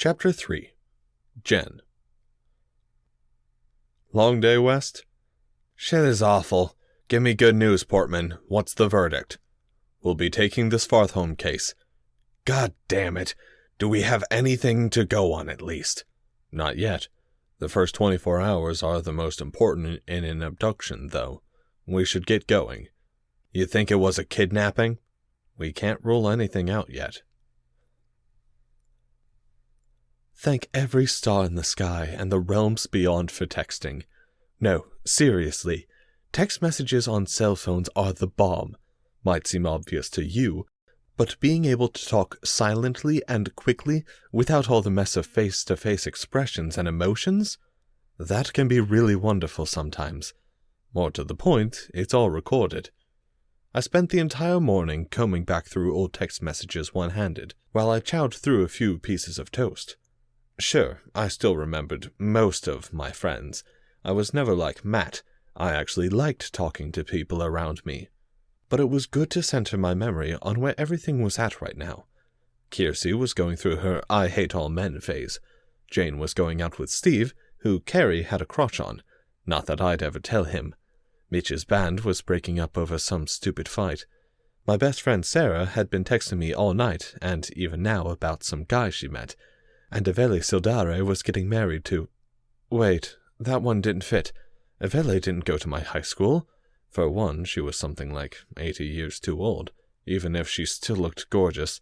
Chapter 3. Jen. Long day, West? Shit is awful. Give me good news, Portman. What's the verdict? We'll be taking this Farthome case. God damn it. Do we have anything to go on at least? Not yet. The first 24 hours are the most important in an abduction, though. We should get going. You think it was a kidnapping? We can't rule anything out yet. Thank every star in the sky and the realms beyond for texting. No, seriously, text messages on cell phones are the bomb. Might seem obvious to you, but being able to talk silently and quickly without all the mess of face-to-face expressions and emotions, that can be really wonderful sometimes. More to the point, it's all recorded. I spent the entire morning combing back through old text messages one-handed, while I chowed through a few pieces of toast. Sure, I still remembered most of my friends. I was never like Matt. I actually liked talking to people around me. But it was good to center my memory on where everything was at right now. Kiersey was going through her I hate all men phase. Jane was going out with Steve, who Carrie had a crotch on. Not that I'd ever tell him. Mitch's band was breaking up over some stupid fight. My best friend Sarah had been texting me all night, and even now, about some guy she met. And Evele Sildare was getting married to... Wait, that one didn't fit. Evele didn't go to my high school. For one, she was something like 80 years too old, even if she still looked gorgeous.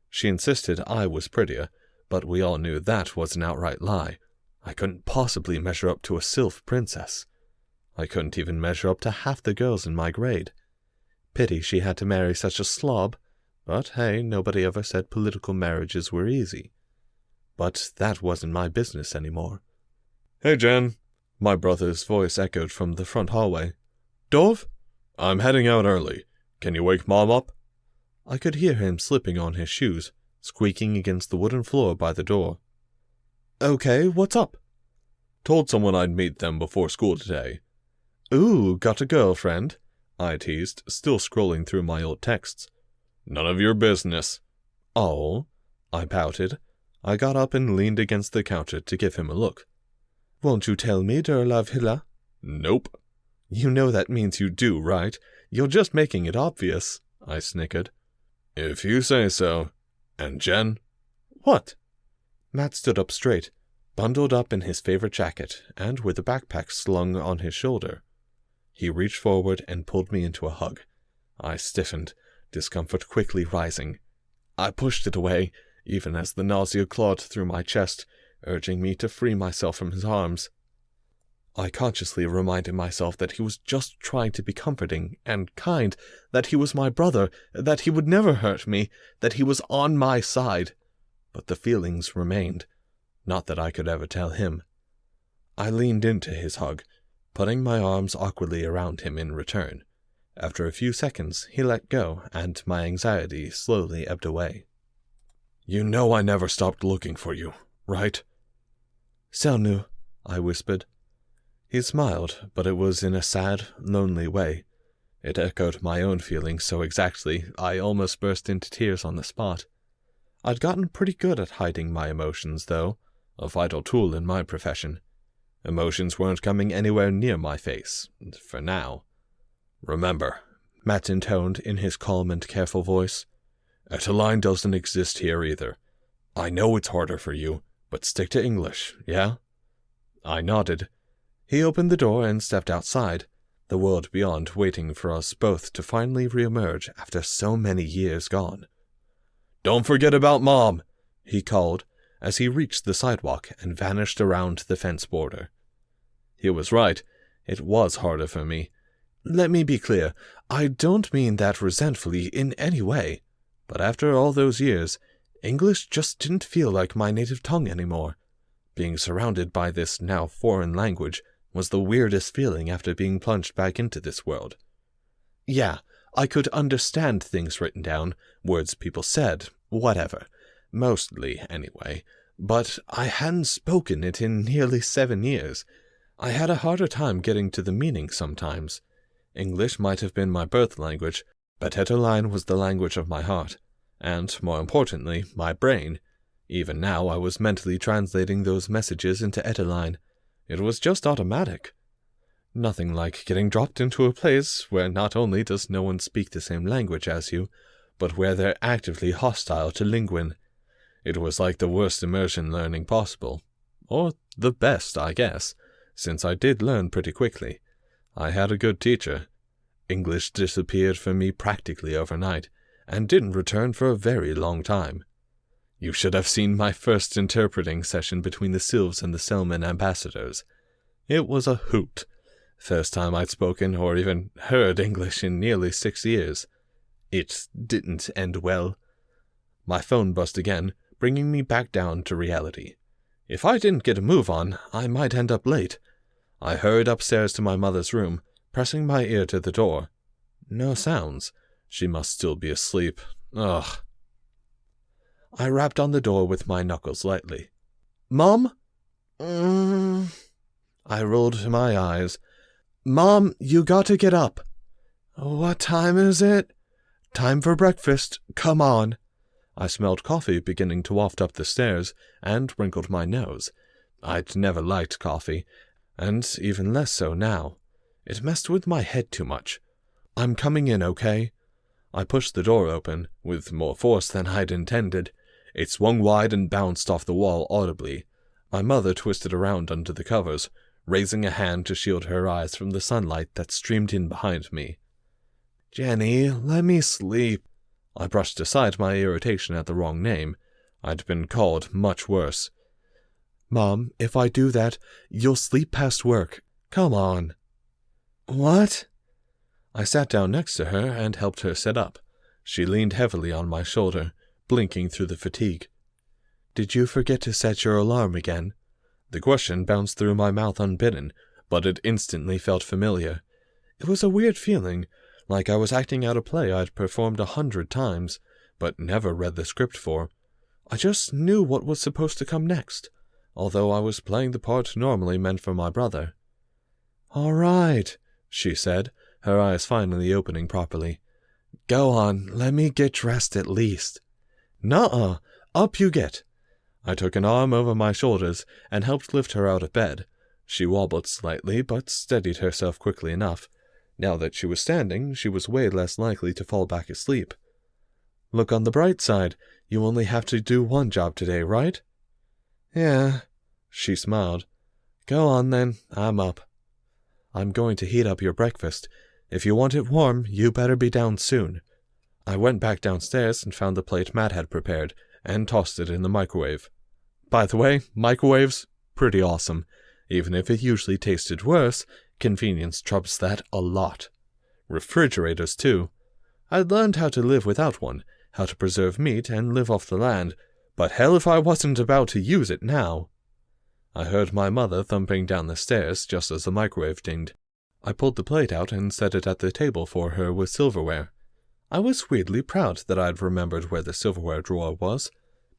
She insisted I was prettier, but we all knew that was an outright lie. I couldn't possibly measure up to a sylph princess. I couldn't even measure up to half the girls in my grade. Pity she had to marry such a slob, but hey, nobody ever said political marriages were easy. But that wasn't my business anymore. Hey, Jen. My brother's voice echoed from the front hallway. Dove? I'm heading out early. Can you wake Mom up? I could hear him slipping on his shoes, squeaking against the wooden floor by the door. Okay, what's up? Told someone I'd meet them before school today. Ooh, got a girlfriend? I teased, still scrolling through my old texts. None of your business. Oh, I pouted. I got up and leaned against the counter to give him a look. Won't you tell me, der love Hilla? Nope. You know that means you do, right? You're just making it obvious, I snickered. If you say so. And Jen? What? Matt stood up straight, bundled up in his favorite jacket, and with a backpack slung on his shoulder. He reached forward and pulled me into a hug. I stiffened, discomfort quickly rising. I pushed it away, even as the nausea clawed through my chest, urging me to free myself from his arms. I consciously reminded myself that he was just trying to be comforting and kind, that he was my brother, that he would never hurt me, that he was on my side. But the feelings remained. Not that I could ever tell him. I leaned into his hug, putting my arms awkwardly around him in return. After a few seconds, he let go, and my anxiety slowly ebbed away. You know I never stopped looking for you, right? Selnu, I whispered. He smiled, but it was in a sad, lonely way. It echoed my own feelings so exactly, I almost burst into tears on the spot. I'd gotten pretty good at hiding my emotions, though, a vital tool in my profession. Emotions weren't coming anywhere near my face, for now. Remember, Matt intoned in his calm and careful voice, Eteline doesn't exist here either. I know it's harder for you, but stick to English, yeah? I nodded. He opened the door and stepped outside, the world beyond waiting for us both to finally reemerge after so many years gone. Don't forget about Mom, he called, as he reached the sidewalk and vanished around the fence border. He was right. It was harder for me. Let me be clear, I don't mean that resentfully in any way. But after all those years, English just didn't feel like my native tongue anymore. Being surrounded by this now foreign language was the weirdest feeling after being plunged back into this world. Yeah, I could understand things written down, words people said, whatever. Mostly, anyway. But I hadn't spoken it in nearly 7 years. I had a harder time getting to the meaning sometimes. English might have been my birth language, but Eteline was the language of my heart, and, more importantly, my brain. Even now I was mentally translating those messages into Edeline. It was just automatic. Nothing like getting dropped into a place where not only does no one speak the same language as you, but where they're actively hostile to Linguin. It was like the worst immersion learning possible. Or the best, I guess, since I did learn pretty quickly. I had a good teacher. English disappeared for me practically overnight, and didn't return for a very long time. You should have seen my first interpreting session between the Sylves and the Selman ambassadors. It was a hoot. First time I'd spoken or even heard English in nearly 6 years. It didn't end well. My phone buzzed again, bringing me back down to reality. If I didn't get a move on, I might end up late. I hurried upstairs to my mother's room, pressing my ear to the door. No sounds. She must still be asleep. Ugh. I rapped on the door with my knuckles lightly. "Mom?" I rolled my eyes. "Mom, you gotta get up." "What time is it?" "Time for breakfast. Come on." I smelled coffee beginning to waft up the stairs, and wrinkled my nose. I'd never liked coffee, and even less so now. It messed with my head too much. "I'm coming in, okay?" I pushed the door open, with more force than I'd intended. It swung wide and bounced off the wall audibly. My mother twisted around under the covers, raising a hand to shield her eyes from the sunlight that streamed in behind me. "Jenny, let me sleep." I brushed aside my irritation at the wrong name. I'd been called much worse. "Mom, if I do that, you'll sleep past work. Come on." "What?" I sat down next to her and helped her sit up. She leaned heavily on my shoulder, blinking through the fatigue. "Did you forget to set your alarm again?" The question bounced through my mouth unbidden, but it instantly felt familiar. It was a weird feeling, like I was acting out a play I'd performed 100 times, but never read the script for. I just knew what was supposed to come next, although I was playing the part normally meant for my brother. "All right," she said, her eyes finally opening properly. "Go on, let me get dressed at least." "Nuh-uh, up you get." I took an arm over my shoulders and helped lift her out of bed. She wobbled slightly, but steadied herself quickly enough. Now that she was standing, she was way less likely to fall back asleep. "Look on the bright side. You only have to do one job today, right?" "Yeah," she smiled. "Go on then, I'm up." "I'm going to heat up your breakfast. If you want it warm, you better be down soon." I went back downstairs and found the plate Matt had prepared, and tossed it in the microwave. By the way, microwaves, pretty awesome. Even if it usually tasted worse, convenience trumps that a lot. Refrigerators, too. I'd learned how to live without one, how to preserve meat and live off the land, but hell if I wasn't about to use it now. I heard my mother thumping down the stairs just as the microwave dinged. I pulled the plate out and set it at the table for her with silverware. I was weirdly proud that I'd remembered where the silverware drawer was.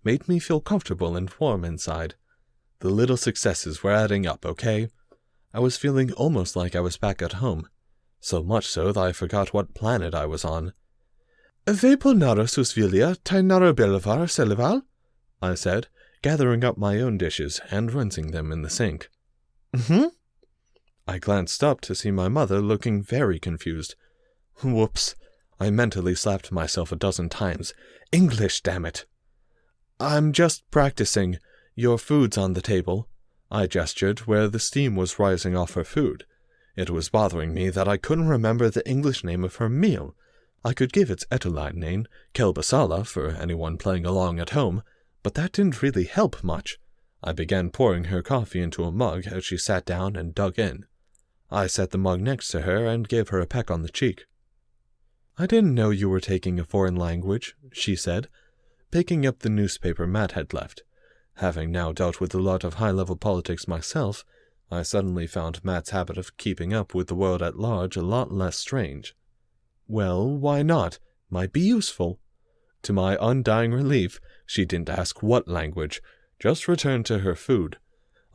Made me feel comfortable and warm inside. The little successes were adding up, okay? I was feeling almost like I was back at home. So much so that I forgot what planet I was on. "Vepulnara susvilia tainara belivar selival?" I said, gathering up my own dishes and rinsing them in the sink. I glanced up to see my mother looking very confused. Whoops. I mentally slapped myself 12 times. English, damn it. "I'm just practicing. Your food's on the table." I gestured where the steam was rising off her food. It was bothering me that I couldn't remember the English name of her meal. I could give its Eteline name, Kelbasala, for anyone playing along at home, but that didn't really help much. I began pouring her coffee into a mug as she sat down and dug in. I set the mug next to her and gave her a peck on the cheek. "I didn't know you were taking a foreign language," she said, picking up the newspaper Matt had left. Having now dealt with a lot of high-level politics myself, I suddenly found Matt's habit of keeping up with the world at large a lot less strange. Well, why not? Might be useful. To my undying relief, she didn't ask what language, just returned to her food.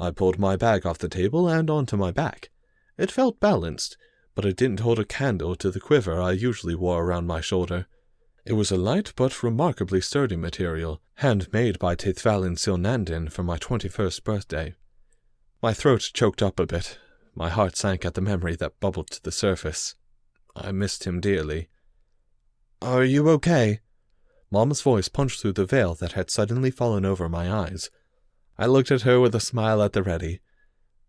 I pulled my bag off the table and onto my back. It felt balanced, but it didn't hold a candle to the quiver I usually wore around my shoulder. It was a light but remarkably sturdy material, handmade by Teithvalin Silnandin for my 21st birthday. My throat choked up a bit. My heart sank at the memory that bubbled to the surface. I missed him dearly. "Are you okay?" Mom's voice punched through the veil that had suddenly fallen over my eyes. I looked at her with a smile at the ready.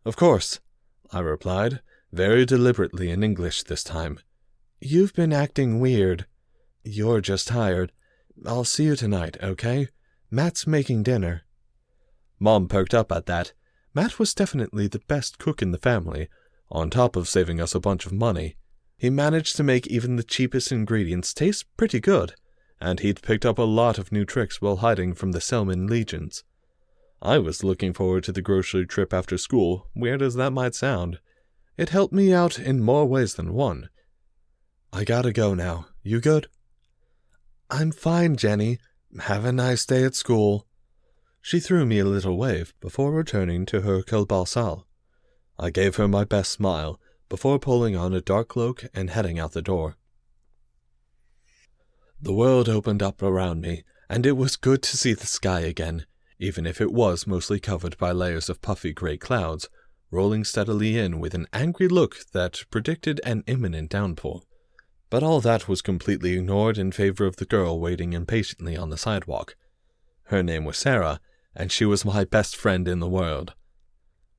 "Of course," I replied, very deliberately in English this time. "You've been acting weird. You're just tired. I'll see you tonight, okay? Matt's making dinner." Mom perked up at that. Matt was definitely the best cook in the family, on top of saving us a bunch of money. He managed to make even the cheapest ingredients taste pretty good, and he'd picked up a lot of new tricks while hiding from the Selman legions. I was looking forward to the grocery trip after school, weird as that might sound. It helped me out in more ways than one. "I gotta go now. You good?" "I'm fine, Jenny. Have a nice day at school." She threw me a little wave before returning to her kielbasa. I gave her my best smile before pulling on a dark cloak and heading out the door. The world opened up around me, and it was good to see the sky again, even if it was mostly covered by layers of puffy gray clouds, rolling steadily in with an angry look that predicted an imminent downpour. But all that was completely ignored in favor of the girl waiting impatiently on the sidewalk. Her name was Sarah, and she was my best friend in the world.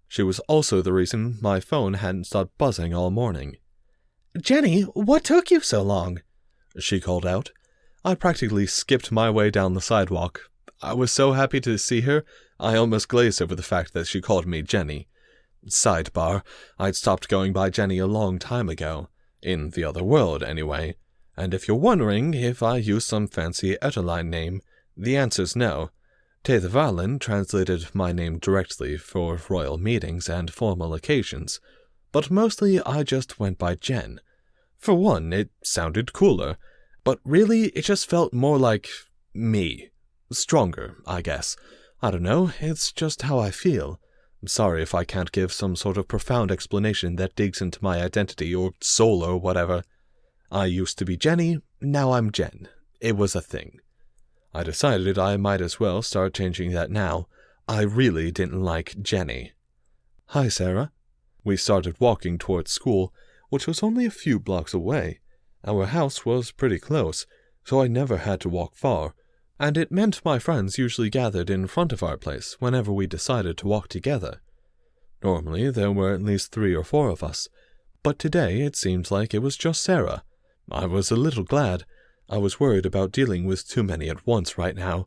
She was also the reason my phone hadn't stopped buzzing all morning. "Jenny, what took you so long?" she called out. I practically skipped my way down the sidewalk. I was so happy to see her, I almost glazed over the fact that she called me Jenny. Sidebar, I'd stopped going by Jenny a long time ago. In the other world, anyway. And if you're wondering if I used some fancy Eterline name, the answer's no. Teithvalin translated my name directly for royal meetings and formal occasions, but mostly I just went by Jen. For one, it sounded cooler, but really it just felt more like me. Stronger, I guess. I don't know, it's just how I feel. I'm sorry if I can't give some sort of profound explanation that digs into my identity or soul or whatever. I used to be Jenny, now I'm Jen. It was a thing. I decided I might as well start changing that now. I really didn't like Jenny. "Hi, Sarah." We started walking towards school, which was only a few blocks away. Our house was pretty close, so I never had to walk far, and it meant my friends usually gathered in front of our place whenever we decided to walk together. Normally there were at least 3 or 4 of us, but today it seemed like it was just Sarah. I was a little glad. I was worried about dealing with too many at once right now.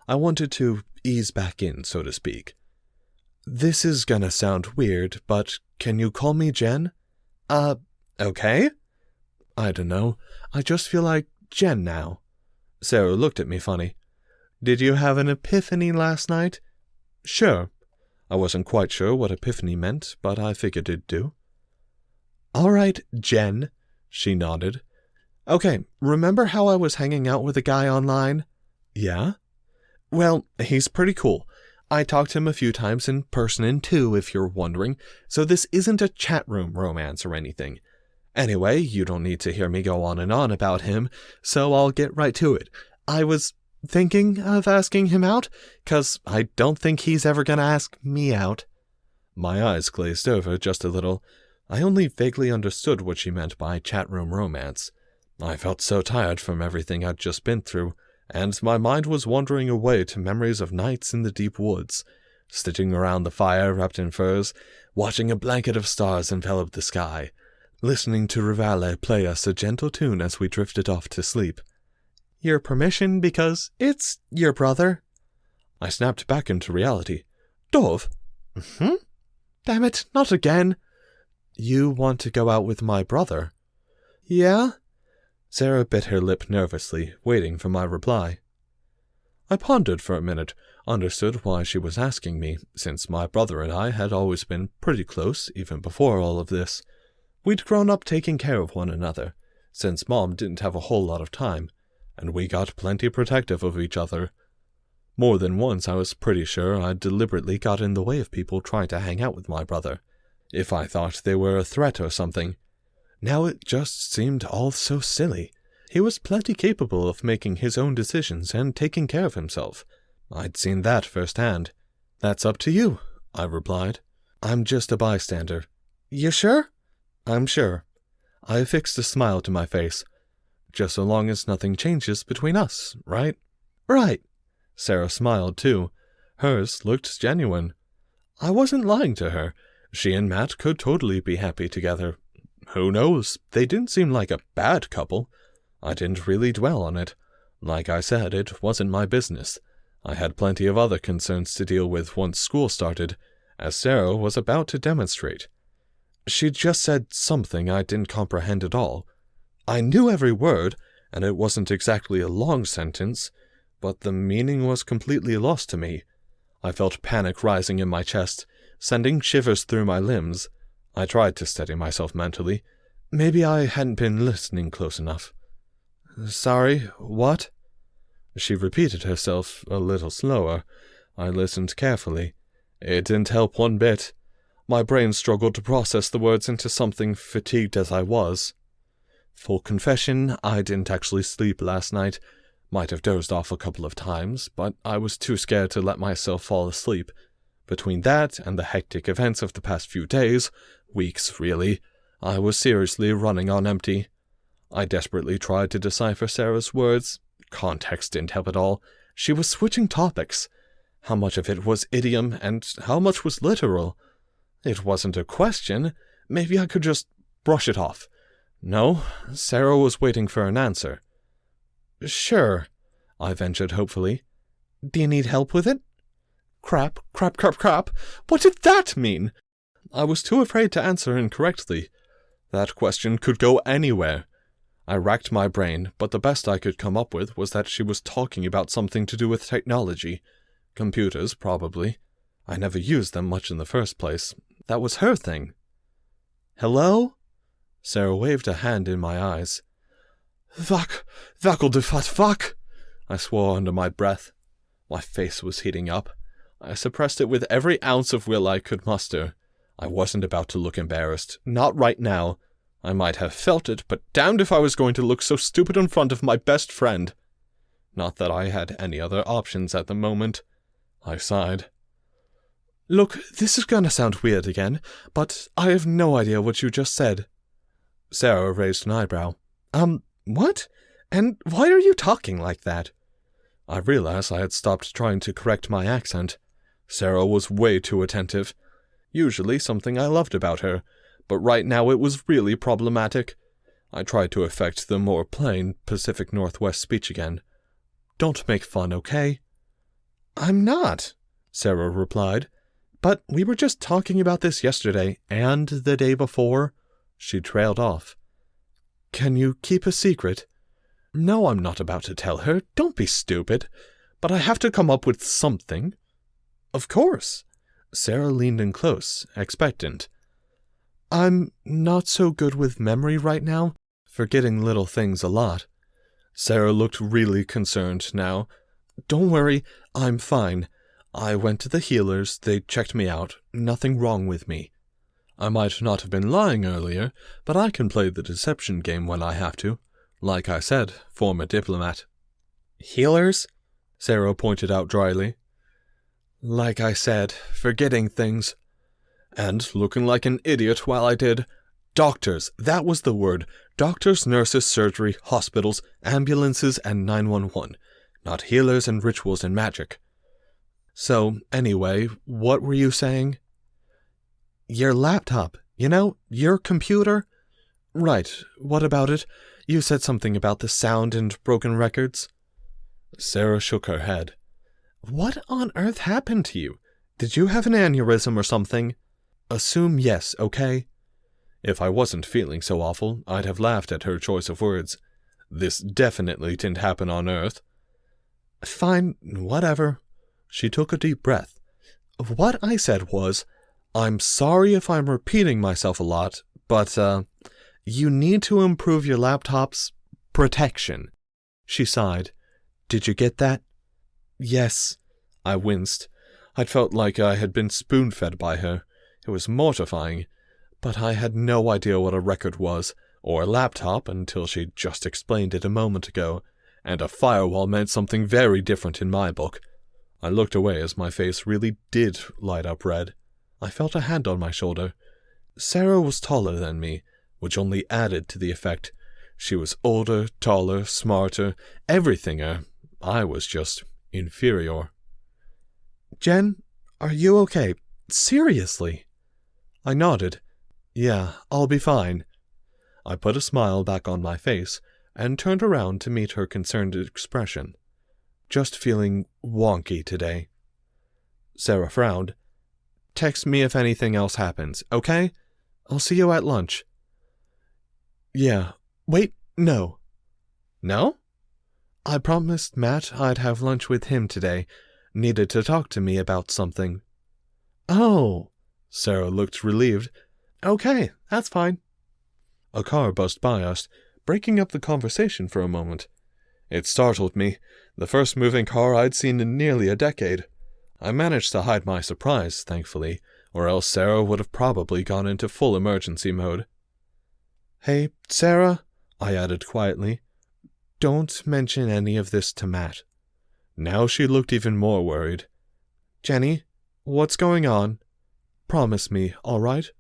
I wanted to ease back in, so to speak. "This is gonna sound weird, but can you call me Jen?" Okay? "I don't know. I just feel like Jen now." Sarah looked at me funny. "Did you have an epiphany last night?" "Sure." I wasn't quite sure what epiphany meant, but I figured it'd do. "All right, Jen," she nodded. "Okay, remember how I was hanging out with a guy online?" "Yeah?" "Well, he's pretty cool. I talked to him a few times in person too, if you're wondering, so this isn't a chat room romance or anything. Anyway, you don't need to hear me go on and on about him, so I'll get right to it. I was thinking of asking him out, 'cause I don't think he's ever gonna ask me out." My eyes glazed over just a little. I only vaguely understood what she meant by chat room romance. I felt so tired from everything I'd just been through, and my mind was wandering away to memories of nights in the deep woods, sitting around the fire wrapped in furs, watching a blanket of stars envelop the sky, listening to Rivale play us a gentle tune as we drifted off to sleep. "Your permission, because it's your brother." I snapped back into reality. "Dove?" "Mm-hmm." "Damn it, not again." "You want to go out with my brother?" "Yeah?" Sarah bit her lip nervously, waiting for my reply. I pondered for a minute, understood why she was asking me, since my brother and I had always been pretty close, even before all of this. We'd grown up taking care of one another, since Mom didn't have a whole lot of time, and we got plenty protective of each other. More than once I was pretty sure I'd deliberately got in the way of people trying to hang out with my brother, if I thought they were a threat or something. Now it just seemed all so silly. He was plenty capable of making his own decisions and taking care of himself. I'd seen that firsthand. That's up to you, I replied. I'm just a bystander. You sure? I'm sure. I affixed a smile to my face. Just so long as nothing changes between us, right? Right. Sarah smiled too. Hers looked genuine. I wasn't lying to her. She and Matt could totally be happy together. Who knows? They didn't seem like a bad couple. I didn't really dwell on it. Like I said, it wasn't my business. I had plenty of other concerns to deal with once school started, as Sarah was about to demonstrate. She just said something I didn't comprehend at all. I knew every word, and it wasn't exactly a long sentence, but the meaning was completely lost to me. I felt panic rising in my chest, sending shivers through my limbs. I tried to steady myself mentally. Maybe I hadn't been listening close enough. Sorry, what? She repeated herself a little slower. I listened carefully. It didn't help one bit. My brain struggled to process the words into something, fatigued as I was. Full confession, I didn't actually sleep last night. Might have dozed off a couple of times, but I was too scared to let myself fall asleep. Between that and the hectic events of the past few days, weeks really, I was seriously running on empty. I desperately tried to decipher Sarah's words. Context didn't help at all. She was switching topics. How much of it was idiom and how much was literal? It wasn't a question. Maybe I could just brush it off. No, Sarah was waiting for an answer. Sure, I ventured hopefully. Do you need help with it? Crap. What did that mean? I was too afraid to answer incorrectly. That question could go anywhere. I racked my brain, but the best I could come up with was that she was talking about something to do with technology. Computers, probably. I never used them much in the first place. That was her thing. Hello? Sarah waved a hand in my eyes. Vakkel de fat fuck! I swore under my breath. My face was heating up. I suppressed it with every ounce of will I could muster. I wasn't about to look embarrassed. Not right now. I might have felt it, but damned if I was going to look so stupid in front of my best friend. Not that I had any other options at the moment. I sighed. Look, this is gonna sound weird again, but I have no idea what you just said. Sarah raised an eyebrow. What? And why are you talking like that? I realized I had stopped trying to correct my accent. Sarah was way too attentive. Usually something I loved about her, but right now it was really problematic. I tried to affect the more plain Pacific Northwest speech again. Don't make fun, okay? I'm not, Sarah replied. But we were just talking about this yesterday, and the day before. She trailed off. Can you keep a secret? No, I'm not about to tell her. Don't be stupid. But I have to come up with something. Of course. Sarah leaned in close, expectant. I'm not so good with memory right now, forgetting little things a lot. Sarah looked really concerned now. Don't worry, I'm fine. I went to the healers, they checked me out, nothing wrong with me. I might not have been lying earlier, but I can play the deception game when I have to. Like I said, former diplomat. Healers? Sarah pointed out dryly. Like I said, forgetting things. And looking like an idiot while I did. Doctors, that was the word. Doctors, nurses, surgery, hospitals, ambulances, and 911. Not healers and rituals and magic. So, anyway, what were you saying? Your laptop, your computer? Right, what about it? You said something about the sound and broken records. Sarah shook her head. What on earth happened to you? Did you have an aneurysm or something? Assume yes, okay? If I wasn't feeling so awful, I'd have laughed at her choice of words. This definitely didn't happen on Earth. Fine, whatever. She took a deep breath. What I said was, I'm sorry if I'm repeating myself a lot, but, you need to improve your laptop's protection. She sighed. Did you get that? Yes. I winced. I'd felt like I had been spoon-fed by her. It was mortifying. But I had no idea what a record was, or a laptop until she'd just explained it a moment ago, and a firewall meant something very different in my book. I looked away as my face really did light up red. I felt a hand on my shoulder. Sarah was taller than me, which only added to the effect. She was older, taller, smarter, everythinger. I was just inferior. "Jen, are you okay? Seriously?" I nodded. "Yeah, I'll be fine." I put a smile back on my face and turned around to meet her concerned expression. "Just feeling wonky today." Sarah frowned. "Text me if anything else happens, okay? I'll see you at lunch." "Yeah. Wait, no." "No?" "I promised Matt I'd have lunch with him today. Needed to talk to me about something." "Oh." Sarah looked relieved. "Okay, that's fine." A car buzzed by us, breaking up the conversation for a moment. It startled me, the first moving car I'd seen in nearly a decade. I managed to hide my surprise, thankfully, or else Sarah would have probably gone into full emergency mode. "Hey, Sarah," I added quietly, "don't mention any of this to Matt." Now she looked even more worried. "Jenny, what's going on? Promise me, all right?"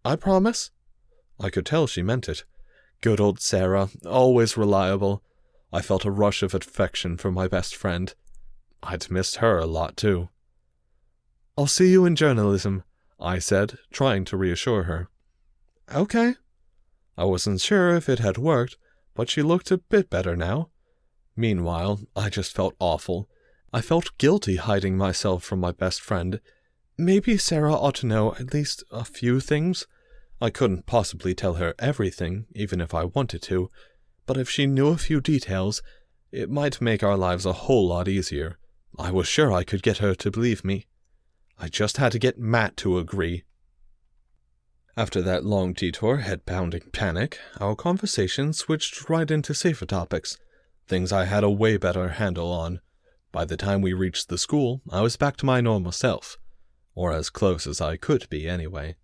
"I promise." I could tell she meant it. Good old Sarah, always reliable. I felt a rush of affection for my best friend. I'd missed her a lot, too. "I'll see you in journalism," I said, trying to reassure her. "Okay." I wasn't sure if it had worked, but she looked a bit better now. Meanwhile, I just felt awful. I felt guilty hiding myself from my best friend. Maybe Sarah ought to know at least a few things. I couldn't possibly tell her everything, even if I wanted to, but if she knew a few details, it might make our lives a whole lot easier. I was sure I could get her to believe me. I just had to get Matt to agree. After that long detour, head-pounding panic, our conversation switched right into safer topics, things I had a way better handle on. By the time we reached the school, I was back to my normal self, or as close as I could be anyway.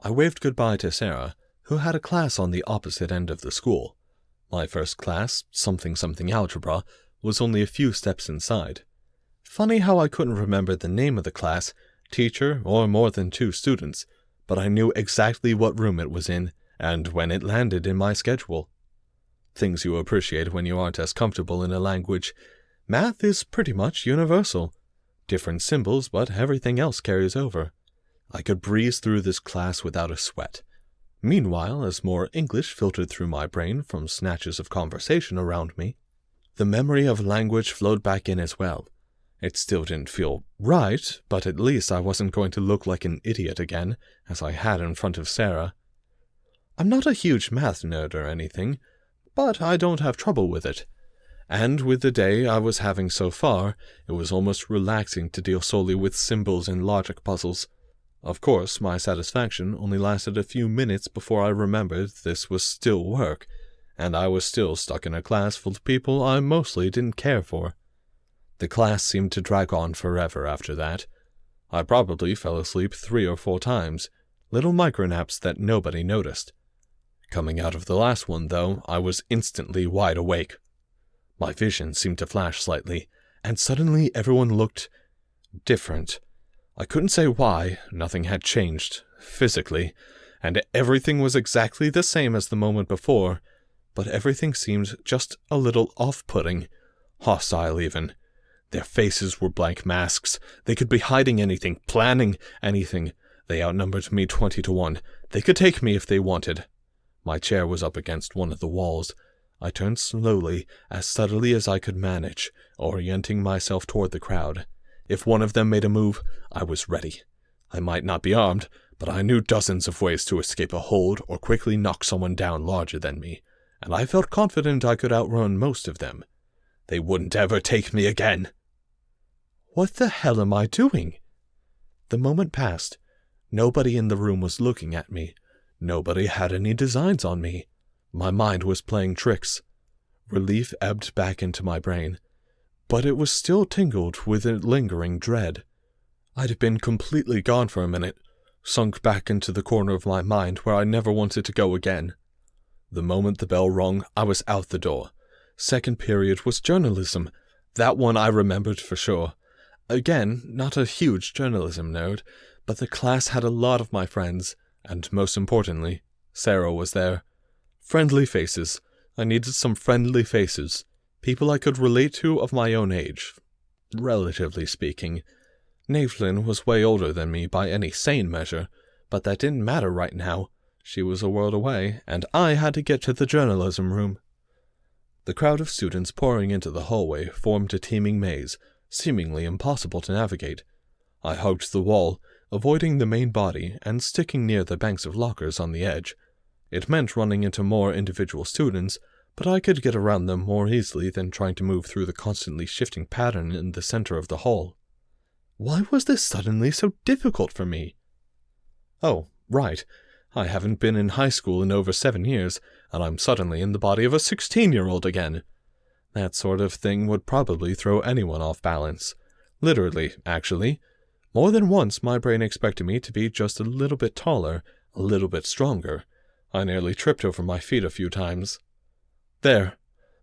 I waved goodbye to Sarah, who had a class on the opposite end of the school. My first class, something algebra, was only a few steps inside. Funny how I couldn't remember the name of the class, teacher, or more than 2 students, but I knew exactly what room it was in, and when it landed in my schedule. Things you appreciate when you aren't as comfortable in a language. Math is pretty much universal. Different symbols, but everything else carries over. I could breeze through this class without a sweat. Meanwhile, as more English filtered through my brain from snatches of conversation around me, the memory of language flowed back in as well. It still didn't feel right, but at least I wasn't going to look like an idiot again, as I had in front of Sarah. I'm not a huge math nerd or anything, but I don't have trouble with it. And with the day I was having so far, it was almost relaxing to deal solely with symbols and logic puzzles. Of course, my satisfaction only lasted a few minutes before I remembered this was still work, and I was still stuck in a class full of people I mostly didn't care for. The class seemed to drag on forever after that. I probably fell asleep 3 or 4 times, little micronaps that nobody noticed. Coming out of the last one, though, I was instantly wide awake. My vision seemed to flash slightly, and suddenly everyone looked different. I couldn't say why. Nothing had changed, physically, and everything was exactly the same as the moment before, but everything seemed just a little off-putting, hostile even. Their faces were blank masks. They could be hiding anything, planning anything. They outnumbered me 20 to 1. They could take me if they wanted. My chair was up against one of the walls. I turned slowly, as subtly as I could manage, orienting myself toward the crowd. If one of them made a move, I was ready. I might not be armed, but I knew dozens of ways to escape a hold or quickly knock someone down larger than me, and I felt confident I could outrun most of them. They wouldn't ever take me again. What the hell am I doing? The moment passed. Nobody in the room was looking at me. Nobody had any designs on me. My mind was playing tricks. Relief ebbed back into my brain, but it was still tingled with a lingering dread. I'd been completely gone for a minute, sunk back into the corner of my mind where I never wanted to go again. The moment the bell rung, I was out the door. Second period was journalism. That one I remembered for sure. Again, not a huge journalism nerd, but the class had a lot of my friends, and most importantly, Sarah was there. Friendly faces. I needed some friendly faces. People I could relate to of my own age. Relatively speaking. Navelyn was way older than me by any sane measure, but that didn't matter right now. She was a world away, and I had to get to the journalism room. The crowd of students pouring into the hallway formed a teeming maze, seemingly impossible to navigate. I hugged the wall, avoiding the main body and sticking near the banks of lockers on the edge. It meant running into more individual students, but I could get around them more easily than trying to move through the constantly shifting pattern in the center of the hall. Why was this suddenly so difficult for me? Oh, right. I haven't been in high school in over 7 years, and I'm suddenly in the body of a 16-year-old again. That sort of thing would probably throw anyone off balance. Literally, actually. More than once my brain expected me to be just a little bit taller, a little bit stronger. I nearly tripped over my feet a few times. There.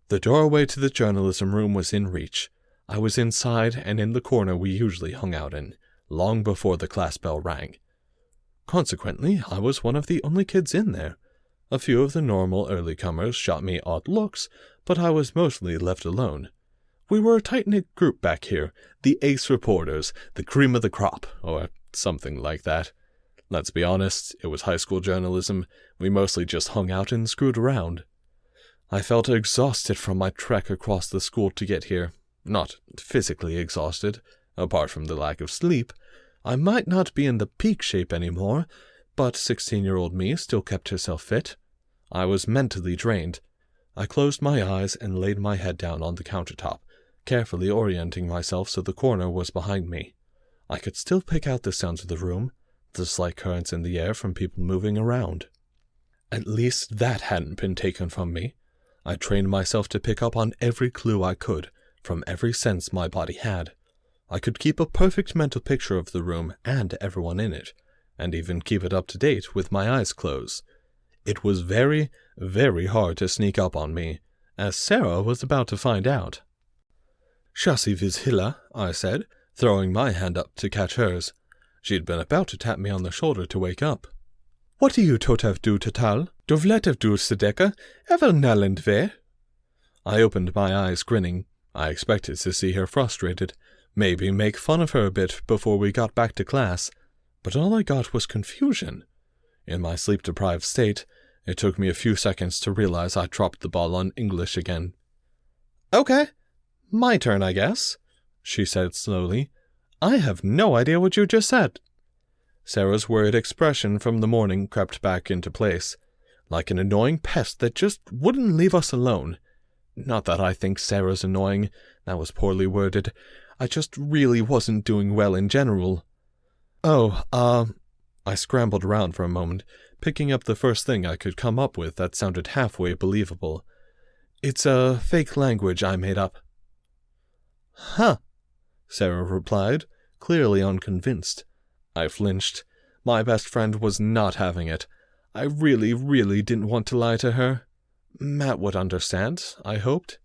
The doorway to the journalism room was in reach. I was inside and in the corner we usually hung out in, long before the class bell rang. Consequently, I was one of the only kids in there. A few of the normal early-comers shot me odd looks, but I was mostly left alone. We were a tight-knit group back here, the ace reporters, the cream of the crop, or something like that. Let's be honest, it was high school journalism. We mostly just hung out and screwed around. I felt exhausted from my trek across the school to get here. Not physically exhausted, apart from the lack of sleep. I might not be in the peak shape anymore, but 16-year-old me still kept herself fit. I was mentally drained. I closed my eyes and laid my head down on the countertop, carefully orienting myself so the corner was behind me. I could still pick out the sounds of the room, the slight currents in the air from people moving around. At least that hadn't been taken from me. I trained myself to pick up on every clue I could, from every sense my body had. I could keep a perfect mental picture of the room and everyone in it, and even keep it up to date with my eyes closed. It was very, very hard to sneak up on me, as Sarah was about to find out. "Chassis vis hilla," I said, throwing my hand up to catch hers. She'd been about to tap me on the shoulder to wake up. "What do you totev du total? Dovletev du sedeka, ever nalend ve?" I opened my eyes, grinning. I expected to see her frustrated, maybe make fun of her a bit before we got back to class, but all I got was confusion. In my sleep-deprived state, it took me a few seconds to realize I dropped the ball on English again. "Okay, my turn, I guess," she said slowly. "I have no idea what you just said." Sarah's worried expression from the morning crept back into place, like an annoying pest that just wouldn't leave us alone. Not that I think Sarah's annoying, that was poorly worded. I just really wasn't doing well in general. I scrambled around for a moment, picking up the first thing I could come up with that sounded halfway believable. "It's a fake language I made up." "Huh," Sarah replied, clearly unconvinced. I flinched. My best friend was not having it. I really, really didn't want to lie to her. Matt would understand, I hoped.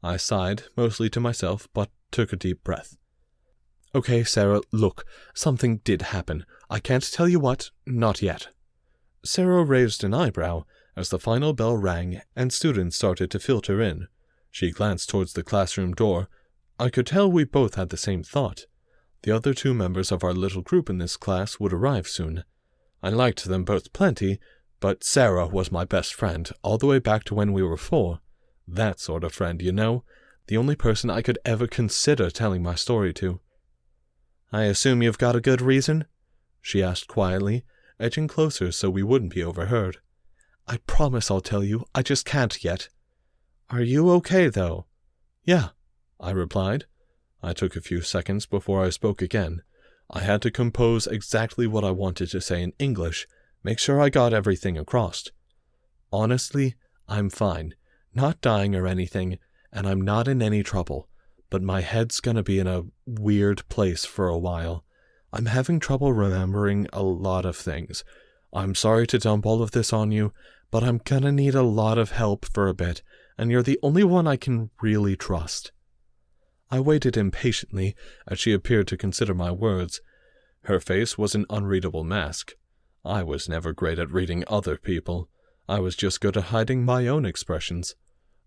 I sighed, mostly to myself, but took a deep breath. "Okay, Sarah, look, something did happen. I can't tell you what, not yet." Sarah raised an eyebrow as the final bell rang and students started to filter in. She glanced towards the classroom door. I could tell we both had the same thought. The other 2 members of our little group in this class would arrive soon. I liked them both plenty, but Sarah was my best friend all the way back to when we were 4. That sort of friend, you know, the only person I could ever consider telling my story to. "I assume you've got a good reason?" she asked quietly, edging closer so we wouldn't be overheard. "I promise I'll tell you, I just can't yet." "Are you okay, though?" "Yeah," I replied. I took a few seconds before I spoke again. I had to compose exactly what I wanted to say in English, make sure I got everything across. "Honestly, I'm fine, not dying or anything, and I'm not in any trouble, but my head's gonna be in a weird place for a while. I'm having trouble remembering a lot of things. I'm sorry to dump all of this on you, but I'm gonna need a lot of help for a bit, and you're the only one I can really trust." I waited impatiently as she appeared to consider my words. Her face was an unreadable mask. I was never great at reading other people. I was just good at hiding my own expressions.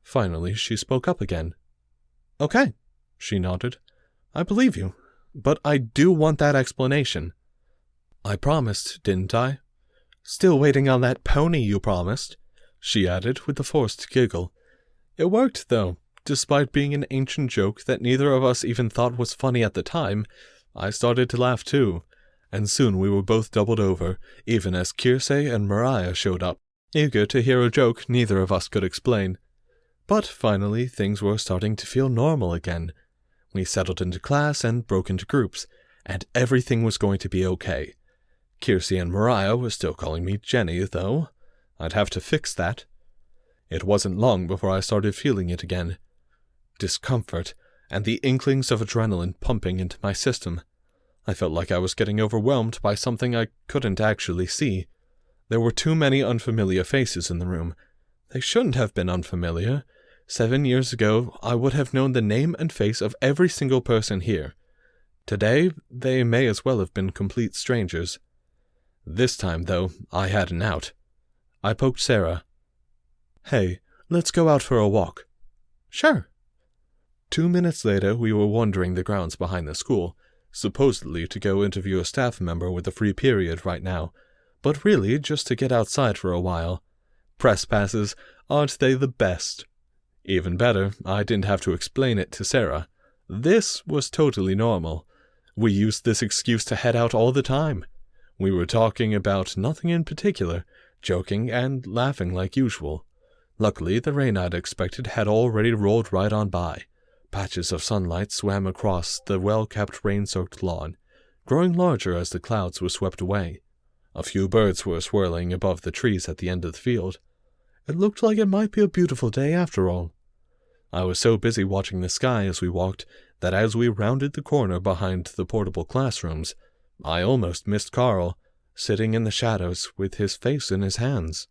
Finally, she spoke up again. "Okay," she nodded. "I believe you, but I do want that explanation." "I promised, didn't I?" "Still waiting on that pony you promised," she added with a forced giggle. It worked, though. Despite being an ancient joke that neither of us even thought was funny at the time, I started to laugh too, and soon we were both doubled over, even as Kiersey and Mariah showed up, eager to hear a joke neither of us could explain. But finally, things were starting to feel normal again. We settled into class and broke into groups, and everything was going to be okay. Kiersey and Mariah were still calling me Jenny, though. I'd have to fix that. It wasn't long before I started feeling it again. Discomfort, and the inklings of adrenaline pumping into my system. I felt like I was getting overwhelmed by something I couldn't actually see. There were too many unfamiliar faces in the room. They shouldn't have been unfamiliar. 7 years ago, I would have known the name and face of every single person here. Today, they may as well have been complete strangers. This time, though, I had an out. I poked Sarah. "Hey, let's go out for a walk." "Sure." 2 minutes later, we were wandering the grounds behind the school, supposedly to go interview a staff member with a free period right now, but really just to get outside for a while. Press passes, aren't they the best? Even better, I didn't have to explain it to Sarah. This was totally normal. We used this excuse to head out all the time. We were talking about nothing in particular, joking and laughing like usual. Luckily, the rain I'd expected had already rolled right on by. Patches of sunlight swam across the well-kept rain-soaked lawn, growing larger as the clouds were swept away. A few birds were swirling above the trees at the end of the field. It looked like it might be a beautiful day after all. I was so busy watching the sky as we walked that as we rounded the corner behind the portable classrooms, I almost missed Carl, sitting in the shadows with his face in his hands.